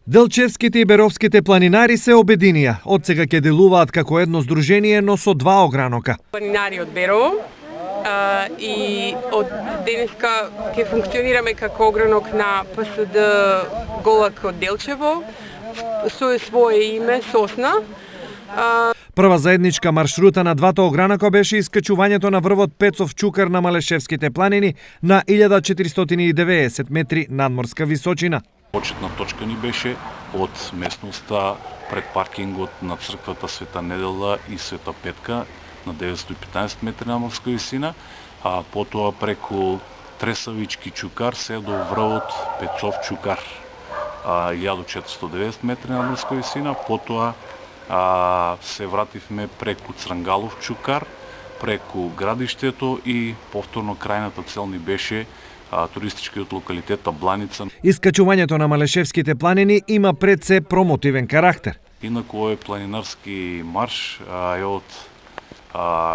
Делчевските и Беровските планинари се обединија. Од сега ќе делуваат како едно здружение, но со два огранока. Планинари од Берово и од денеска ќе функционираме како огранок на ПСД Голак од Делчево со свое име Сосна. Прва заедничка маршрута на двата огранака беше искачувањето на врвот Пецов Чукар на Малешевските планини на 1490 метри надморска височина. Почетна точка ни беше од местноста пред паркингот на црквата Света Недела и Света Петка на 915 метри надморска висина, а потоа преку Тресавички Чукар се до врвот Пецов Чукар 1490 метри надморска висина, потоа се вративме преку Црангалов Чукар, преку градиштето и повторно крајната цел ни беше туристичкиот локалитет Табланица. Искачувањето на Малешевските планини има пред се промотивен карактер. Инаку овој планинарски марш е од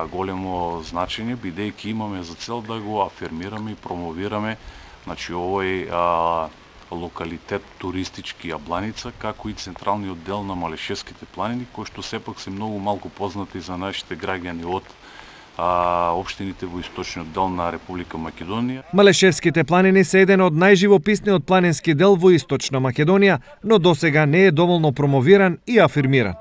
големо значење, бидејќи имаме за цел да го афирмираме и промовираме овој локалитет туристички Јабланица, како и централниот дел на Малешевските планини, кои што сепак се многу малку познати за нашите граѓани од општините во источниот дел на Република Македонија. Малешевските планини се еден од најживописниот планински дел во источна Македонија, но досега не е доволно промовиран и афирмиран.